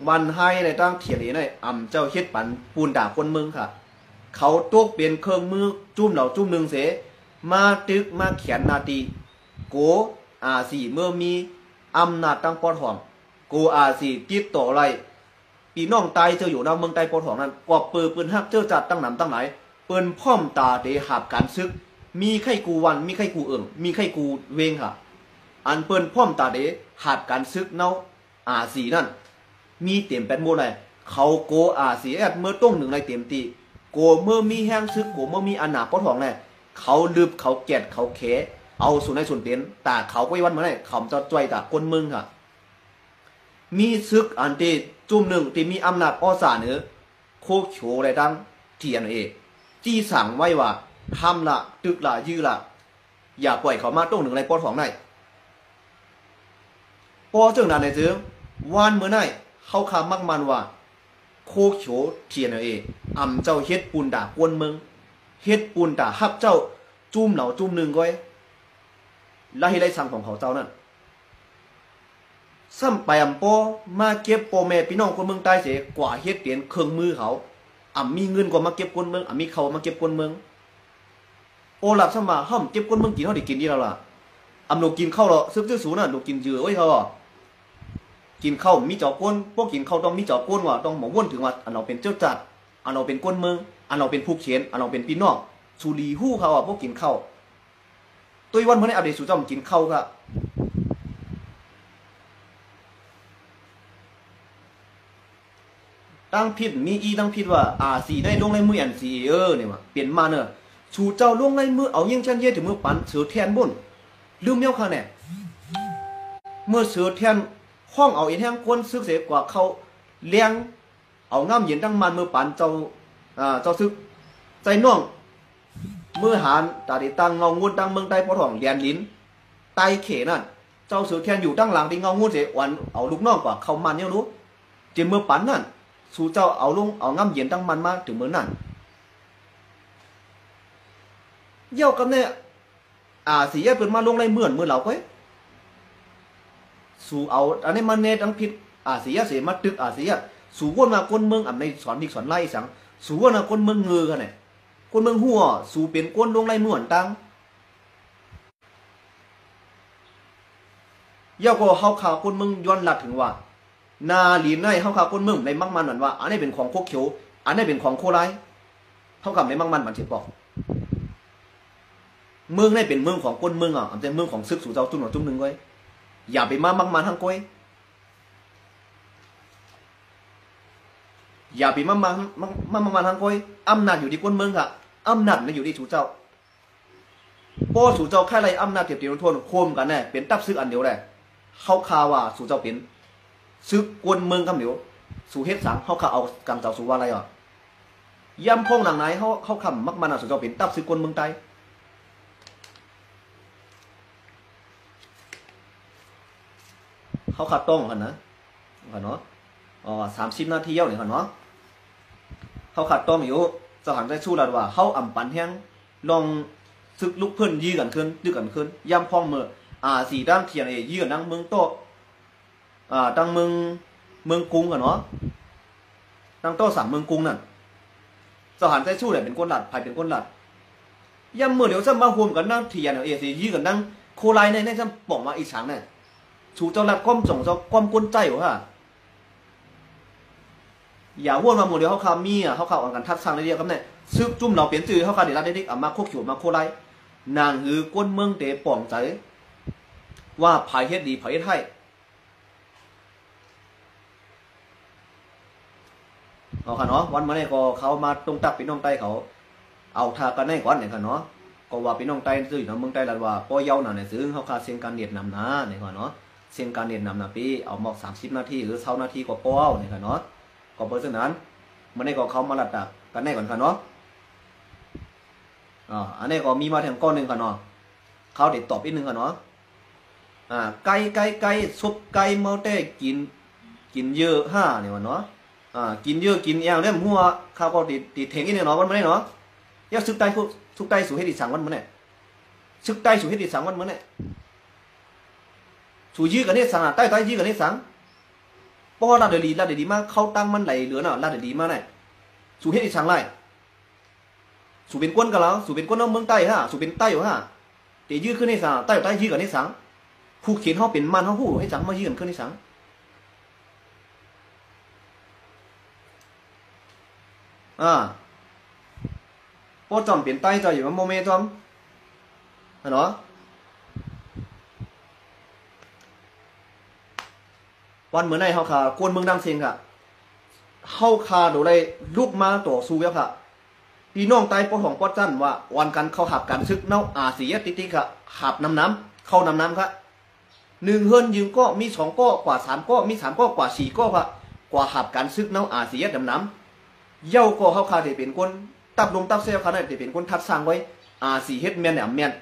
วันให้ในตั้งเถียนในเจ้าเฮ็ดปันปูนด่าคนเมืองค่ะเขาตกเป็นเครื่องมือจุ่มเหล่าจุ่มหนึ่งเสมาตึกมาเขียนนาตีโกอาสีเมื่อมีอำนาจตั้งปอดหอมโกอาสีติดต่ออะไรปีน้องตายเจออยู่ในเมืองใต้ปอดหอมนั้นกว่าปืนฮักเจอจัดตั้งหนำตั้งไหนเปิ้นพ่อมตาเดหับการซึกมีไข่กูวันมีไข่กูเอิงมีไข่กูเวงค่ะอันเปิ้นพ่อมตาเดหับการซึกเนาอาสีนั่นมีเต็มเป็นโมเลยเขาโกอาสีแอดเมื่อต้งหนึ่งในเต็มตีโกเมื่อมีแห้งซึกโกเมื่อมีอนาปอดหอมเลยเขาลืบเขาแกะเขาแขเอาส่วนในส่วนเต็นแต่เขาก็วันเมื่อไหร่เขาจะจ่อยแต่คนมึงค่ะมีซึกอันที่จุ่มหนึ่งที่มีอำนาจอ้อสาเนื้อโคโฉอะไรตั้งเทียนเอจี้สั่งไว้ว่าทำละตึกละยื้อละอย่าปล่อยเขามาต้งหนึ่งในปอดของไหนพอเจ้าหน้าในเสือวันเมื่อไหร่เขาคำมักมันว่าโคโฉเทียนเอเจ้าเฮ็ดปูนด่ากวนเมืองเฮ็ดปูนด่าฮับเจ้าจุ่มเหล่าจุ่มหนึ่งก้อยและให้ได้สั่งของเขาเจ้านั่นซ้ำไปปอมาเก็บโปแม่พี่น้องคนเมืองใต้เสียกว่าเฮ็ดเปลี่ยนเครื่องมือเขามีเงินกว่ามาเก็บคนเมืองมีเขามาเก็บคนเมืองโอหลับสมาห้อมเก็บคนเมืองกินเขาได้กินดีแล้วล่ะหนูกินข้าวหรอซึกสูน่ะหนูกินเยอะไว้เขากินข้าวมีเจ้าก้นพวกกินข้าวต้องมีเจ้าก้นว่าต้องหมอว่นถึงว่าเราเป็นเจ้าจัดเราเป็นก้นเมืองเราเป็นผู้เขียนเราเป็นพี่น้องสุรีหู้เขาพวกกินข้าวตัววันเมื่อไหร่อัปเดตสู่เจ้ากินข้าวก็ตั้งผิดมีตั้งผิดว่าสีได้ลงในมืออันสีเนี่ยว่าเปลี่ยนมาเนอะสู่เจ้าลงในมือเอายิ่งชันเย่ถึงมือปันเสือแทนบุญลืมเมียวค่ะเนี่ยเมื่อเสือแทนห้องเอาอีแท่งก้นซึกเสียกว่าเขาเลี้ยงเอาง่ามเย็นตั้งมันมือปันเจ้าซึกใจน่องเมื่อหานตาดิตังเงางุนตั้งเมืองใต้พอถ่องเลียนลิ้นไตเขนั่นเจ้าเสือแทนอยู่ตั้งหลังที่เงางุนเสียวันเอาลูกน้องกว่าเขามันเนี่ยรู้เจมเมื่อปันนั่นสู่เจ้าเอาลงเอาง่ำเย็นตั้งมันมาถึงเมื่อนั่นเย่ากันเนี่ยสีแยกเป็นมาลงในเมื่อเราก็สู่เอาอันนี้มันเนตั้งผิดสีแยกเสียมาตึกสีแยกสู่วนมาคนเมืองในสอนดิกสอนไล่สังสู่วนมาคนเมืองเงือกันเนี่ยคนเมืองหัวสู่เป็นก้นลงในเมื่อตั้งเย่าก็เขาข่าวคนเมืองย้อนหลักถึงว่านาลีนในเขาข่าวคนเมืองในมักมันเหมือนว่าอันนี้เป็นของโคเขียวอันนี้เป็นของโคไลเท่ากับในมักมันมันเฉบอกเมืองนี่เป็นเมืองของคนเมืองอันเป็นเมืองของซึกสู่เจ้าจุ่มหนึ่งจุ่มหนึ่งไว้อย่าไปมักมันทั้งก้อยอย่าไปมักมันทั้งก้อยอำนาจอยู่ที่คนเมืองค่ะอำนาจไม่อยู่ที่สู่เจ้าพอสู่เจ้าแค่ไรอำนาจเทียบเทียมทวนโคมกันแน่เป็นตับซึกอันเดียวแหละเขาข่าวว่าสู่เจ้าเป็นซึกกวนเมืองคำเดียวสู่เฮ็ดสังเขาข่าวเอากำเจ้าสู่ว่าอะไรย่ำพงหนังไหนเขาคำมักมันสู่เจ้าเป็นตับซึกกวนเมืองใต้เขาขัดต้องกันนะเนาะ30 นาทีเนี่ยเนาะเขาขัดต้องอยู่สถานใจสู้แล้วว่าเขาอ่ำปันแห้งลองซึกลุกเพิ่นยื้อกันขึ้นย่ำพองเมื่อสีด้านเทียนยื้อกันนั่งเมืองโตตั้งเมืองกรุงกันเนาะตั้งโต3เมืองกรุงนั่นสถานใจสู้เนี่ยเป็นก้นหลัดภายเป็นก้นหลัดย่ำเมื่อเดี๋ยวจะมาห่วมกันนั่งเทียนสียื้อกันนั่งโคไลในจะบอกมาอีกฉางเนี่ยสู่เจ้าลัดก้อมส่งเจ้าก้อมก้นใจวะอย่าว่นมาหมดเดียวเขาคำมีเขาข่าวกันทักษะในเดียวกันเนี่ยซึกจุ่มเราเปลี่ยนจื่อเขาข่าวเดี๋ยวเราได้ดิมาโคขิวมาโคไลนางหือก้นเมืองเตะป่องใจว่าภายเฮ็ดดีภายเฮ็ดให้เอาค่ะเนาะวันมาเนี่ยก็เขามาตรงตับพี่น้องใต้เขาเอาทากันได้ก่อนเนี่ยค่ะเนาะก็ว่าพี่น้องใต้ซื้ออยู่ในเมืองใต้แล้วว่าป้อยเย้าหน่ะเนี่ยซื้อเขาขาดเสียงการเนียดนำนะเนี่ยค่ะเนาะเสียงการเนียดนำนะปีเอาหมอก30 นาทีหรือ20 นาทีก็ป้อเนี่ยค่ะเนาะก็เพราะฉะนั้นมันได้ก็เขามาลัดดักกันได้ก่อนค่ะเนาะอันนี้ก็มีมาแถมก้อนหนึ่งค่ะเนาะเขาเด็ดตอบอีกนึงค่ะเนาะไก่ซุปไก่เมาเต้กินเยอะเนี่ยวันเนาะกินเยอะกินอย่างเรื่องหัวเขาก็ติดเถงอีกเนี่ยเนาะวันไม่ได้เนาะยาซึกไตสู่ให้ดิสังวันมันเนี่ยซึกไตสู่ให้ดิสังวันมันเนี่ยสู่ยื้อกันเนี่ยสังใต้ยื้อกันเนี่ยสังป ป้อลาเดลีมากเข้าตั้งมันไหลเหลือน่ะลาเดลีมาไหนสู่เฮ็ดอีช่างไรสู่เป็นก้นกันแล้วสู่เป็นก้นน้องเมืองใต้ฮะสู่เป็นใต้อยู่ฮะเดี๋ยวยืดขึ้นในสังใต้ยืดกันในสังผู้เขียนเขาเป็นมันเขาหู้ให้จังมายืดขึ้นในสังป้อจอมเปลี่ยนใต้จอยอยู่มันโมเมจอมเหรอวันเหมือนในเฮาค่ะกวนเมืองดังเสียงค่ะเฮาค่ะโดยได้ลุกมาต่อสู้แล้วค่ะพี่น้องใต้ป้อของป้อจันว่าวันกันเขาหับกันซึกเน่าอาเซียติค่ะหับน้ำเข้าน้ำค่ะ1เฮิรนยืมก็มี2ก็กว่า3ก็มี3ก็กว่า4ก็ค่ะกว่าหับกันซึกเน่าอาเซียน้ำเย้าก็เฮาค่ะได้เป็นคนตับลงตับเซลค่ะได้เป็นคนทัดสร้างไว้อาเซียเฮ็ดแม่นแม่น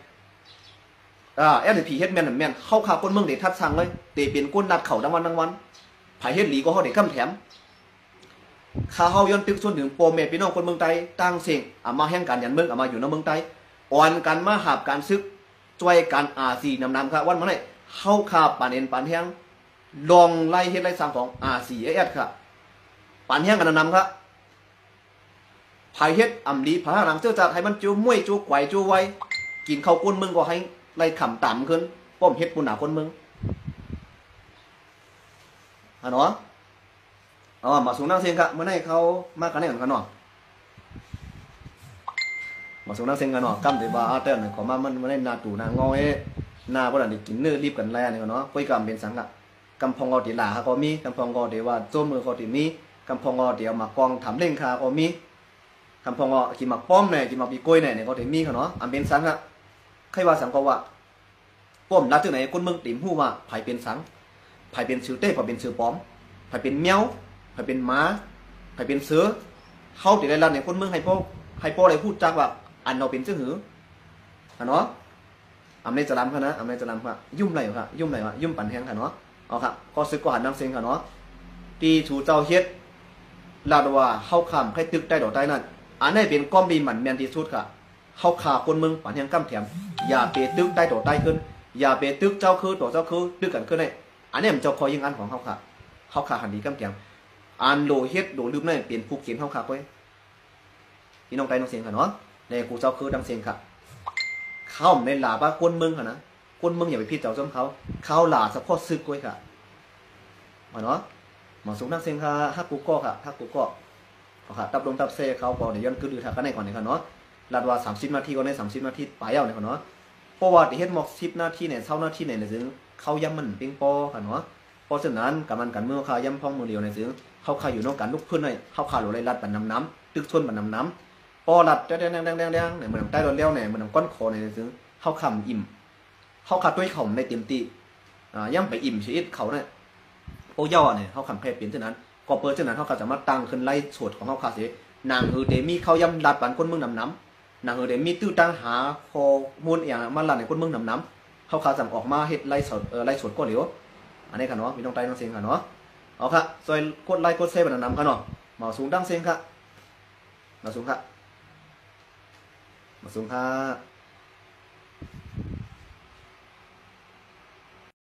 LP เฮ็ดแม่นแม่นเฮาค่ะคนเมืองได้ทัดสร้างไว้ได้เป็นคนนัดเข้าทั้งวันไผเฮ็ดหลีก็เฮาได้คำแถมข้าเฮาย้อนตึกส่วนถึงโปรเมพี่น้องคนเมืองใต้ตั้งเสียงมาแห่งการยันเมืองมาอยู่ในเมืองใต้อ่อนกันมาหาบการซึกช่วยกันอาซีนำค่ะวันมื้อนี้เฮาคาปานเอ็นปานแห้งลองไล่เฮ็ดไล่สร้างของอาซีเอสค่ะปานแห้งกันนำค่ะไผเฮ็ดอำลีพาหลังเจ้าจัดให้มันจูมวยจูไกวจูไว้กินข้าวก้นเมืองก็ให้ไล่ขำต่ำขึ้นป้อมเฮ็ดปุ่นหนาคนเมืองเนาะมาสูงนั่งเซ็งค่ะเมื่อไหร่เขามากันได้กันเนาะมาสูงนั่งเซ็งกันเนาะกำเดบาเต้นขอมามันเมื่อไหร่นาตู่นางงอนาพวกนั้นกินเนื้อรีบกันแล่เนี่ยเนาะคุยกันเป็นสังกะกำพองกอตีหลาเขามีกำพองกอเดียวว่าโจมมือเขาตีมีกำพองกอเดียวมากองทำเล่งคาเขามีกำพองกอกินหมักป้อมเนี่ยกินหมักปีกล้วยเนี่ยเขาตีมีเขาเนาะอันเป็นสังกะใครว่าสังก็ว่าป้อมรัดที่ไหนคนเมืองติ๋มหู้ว่าไผ่เป็นสังไผ่เป็นชื่อเต้ไผ่เป็นชื่อป้อมไผ่เป็นเมียวไผ่เป็นม้าไผ่เป็นเสือเขาติดได้รันเนี่ยคนเมืองให้พ่ออะไรพูดจักว่าอันเราเป็นเสือหือเนาะอำในจะรำค่ะนะอำในจะรำค่ะยุ่มไหลค่ะยุ่มไหลวะยุ่มปั่นแห้งค่ะเนาะเอาค่ะก็ซึกก็หันน้ำเซ็งค่ะเนาะตีถูเจ้าเฮ็ดลาดว่าเข้าคำให้ตึกได้ดอกได้นั่นอันนี้เป็นก้อมดีหมันแมนที่สุดค่ะเข้าขาคนเมืองปั่นแห้งกำแถมอย่าเปตึกได้ดอกได้ขึ้นอย่าเปตึกเจ้าคือต่อเจ้าคือตึกกันขึ้นเลยอันนี้มันเจ้าคอยยิงอันของเข้าขาหันดีกำแถมอันโลเฮ็ดโดลืมนั่นเปลี่ยนผู้เขียนเข้าขาไว้พี่น้องใจน้องเสียงค่ะเนาะในกูเจ้าคือดังเสียงค่ะเข้าในหลาบ้าคนเมืองค่ะนะคนเมืองอย่าไปพิจารณาจำเขาหลาเฉพาะซึกไว้ค่ะมาเนาะมาสูงนักเสียงค่ะฮักกูก็ค่ะฮักกูก็ค่ะตับลงตับเซ่เขาพอเดี๋ยวย้อนคือดูทางกันในก่อนเนี่ยค่ะเนาะลาดว่า30 นาทีก็ใน30 นาทีไปเอาเนี่ยค่ะเนาะเพราะว่าที่เฮ็ดหมอก10 นาทีเนี่ยเท่านาทีเนี่ยซึ่งเขาย้ำมันปิงปอค่ะเนาะเพราะฉะนั้นกับมันกันเมื่อเขาย้ำพ้องมือเดียวเนี่ยซึ่งเขาขายอยู่นอกกันลุกขึ้นเลยเขาขายหลุดเลยรัดบันน้ำตึกชนบันน้ำปอรัดแดงเนี่ยเหมือนใต้รถเลี้ยวเนี่ยเหมือนก้อนคอเนี่ยซึ่งเขาคำอิ่มเขาขาดด้วยเขาในเต็มตีย่ำไปอิ่มชีวิตเขาเนี่ยโอ้ย่อเนี่ยเขาคำแพร่เปลี่ยนเช่นนั้นก็เปิดเช่นนั้นเขาจะมาตั้งขึ้นไล่สวดของเขาขาดเสียนางเดมีเขาย่ำรัดบันก้นเมืองน้ำนางเดมีตื้อตั้งหาคอมูลอย่างมาลัดในก้นเมืองน้ำเขาขาดจำออกมาเฮ็ดไล่สวดก็เหลียวอันนี้ค่ะเนาะมีน้องไตน้องเสียงค่ะเนาะเอาค่ะซอยกดไลค์กดแชร์บันน้ำค่ะเนาะมาสูงดังเสียงค่ะมาสูงค่ะ